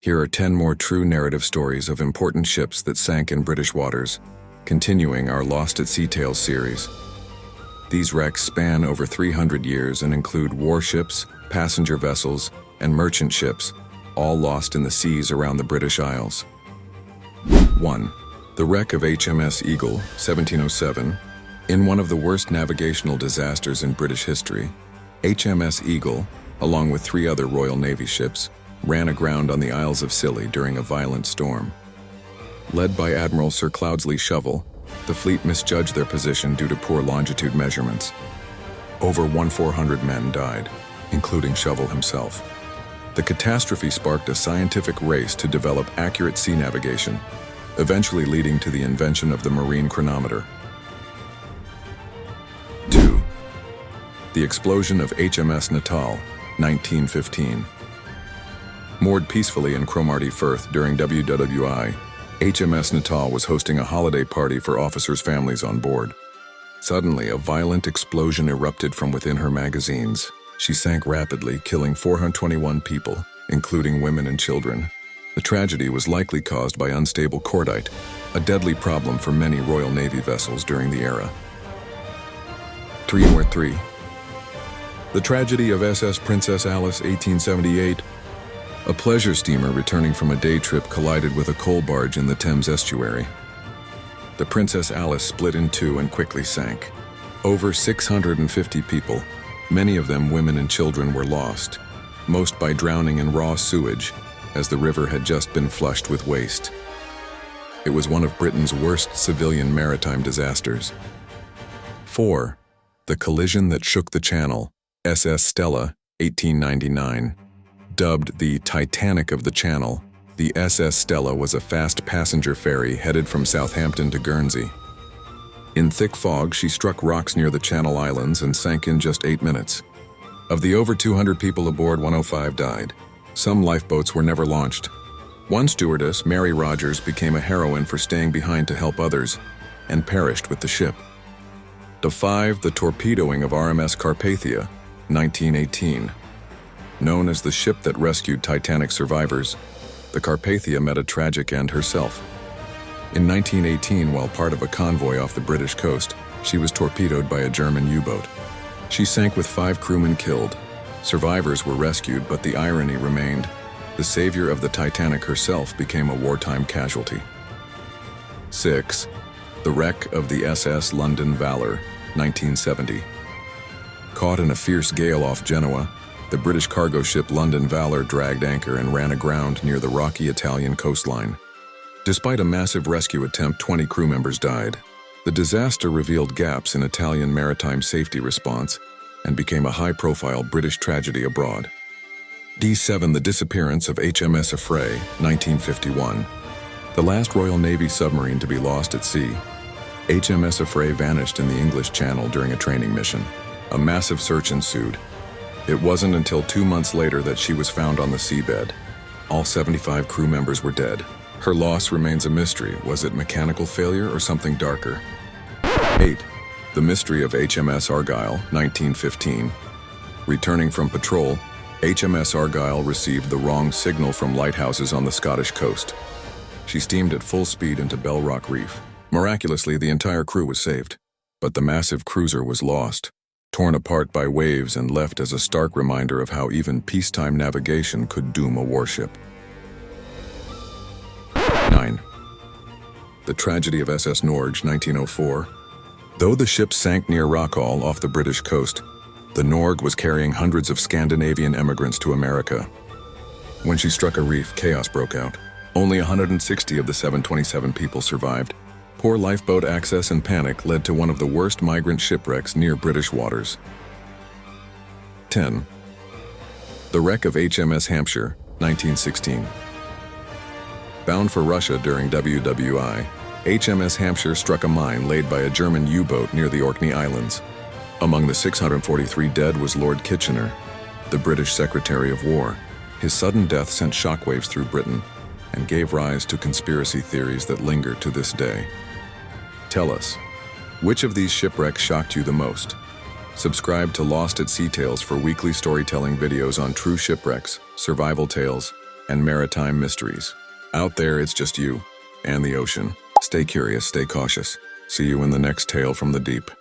Here are 10 more true narrative stories of important ships that sank in British waters, continuing our Lost at Sea Tales series. These wrecks span over 300 years and include warships, passenger vessels, and merchant ships, all lost in the seas around the British Isles. 1. The wreck of HMS Eagle, 1707. In one of the worst navigational disasters in British history, HMS Eagle, along with 3 other Royal Navy ships, ran aground on the Isles of Scilly during a violent storm. Led by Admiral Sir Cloudesley Shovel, the fleet misjudged their position due to poor longitude measurements. Over 1,400 men died, including Shovel himself. The catastrophe sparked a scientific race to develop accurate sea navigation, eventually leading to the invention of the marine chronometer. 2. The explosion of HMS Natal, 1915. Moored peacefully in Cromarty Firth during WWI, HMS Natal was hosting a holiday party for officers' families on board. Suddenly, a violent explosion erupted from within her magazines. She sank rapidly, killing 421 people, including women and children. The tragedy was likely caused by unstable cordite, a deadly problem for many Royal Navy vessels during the era. 3. The tragedy of SS Princess Alice, 1878. A pleasure steamer returning from a day trip collided with a coal barge in the Thames estuary. The Princess Alice split in two and quickly sank. Over 650 people, many of them women and children, were lost, most by drowning in raw sewage, as the river had just been flushed with waste. It was one of Britain's worst civilian maritime disasters. 4. The collision that shook the Channel, SS Stella, 1899. Dubbed the Titanic of the Channel, the SS Stella was a fast passenger ferry headed from Southampton to Guernsey. In thick fog, she struck rocks near the Channel Islands and sank in just 8 minutes. Of the over 200 people aboard, 105 died. Some lifeboats were never launched. One stewardess, Mary Rogers, became a heroine for staying behind to help others, and perished with the ship. 5. The torpedoing of RMS Carpathia, 1918. Known as the ship that rescued Titanic survivors, the Carpathia met a tragic end herself. In 1918, while part of a convoy off the British coast, she was torpedoed by a German U-boat. She sank with 5 crewmen killed. Survivors were rescued, but the irony remained. The savior of the Titanic herself became a wartime casualty. 6. The wreck of the SS London Valor, 1970. Caught in a fierce gale off Genoa, the British cargo ship London Valor dragged anchor and ran aground near the rocky Italian coastline. Despite a massive rescue attempt, 20 crew members died. The disaster revealed gaps in Italian maritime safety response and became a high-profile British tragedy abroad. 7. The disappearance of HMS Affray, 1951. The last Royal Navy submarine to be lost at sea, HMS Affray vanished in the English Channel during a training mission. A massive search ensued. It wasn't until 2 months later that she was found on the seabed. All 75 crew members were dead. Her loss remains a mystery. Was it mechanical failure or something darker? 8. The mystery of HMS Argyll, 1915. Returning from patrol, HMS Argyll received the wrong signal from lighthouses on the Scottish coast. She steamed at full speed into Bell Rock Reef. Miraculously, the entire crew was saved, but the massive cruiser was lost, torn apart by waves and left as a stark reminder of how even peacetime navigation could doom a warship. 9. The tragedy of SS Norge, 1904. Though the ship sank near Rockall off the British coast, the Norge was carrying hundreds of Scandinavian emigrants to America. When she struck a reef, chaos broke out. Only 160 of the 727 people survived. Poor lifeboat access and panic led to one of the worst migrant shipwrecks near British waters. 10. The wreck of HMS Hampshire, 1916. Bound for Russia during WWI, HMS Hampshire struck a mine laid by a German U-boat near the Orkney Islands. Among the 643 dead was Lord Kitchener, the British Secretary of War. His sudden death sent shockwaves through Britain and gave rise to conspiracy theories that linger to this day. Tell us, which of these shipwrecks shocked you the most? Subscribe to Lost at Sea Tales for weekly storytelling videos on true shipwrecks, survival tales, and maritime mysteries. Out there, it's just you and the ocean. Stay curious, stay cautious. See you in the next tale from the deep.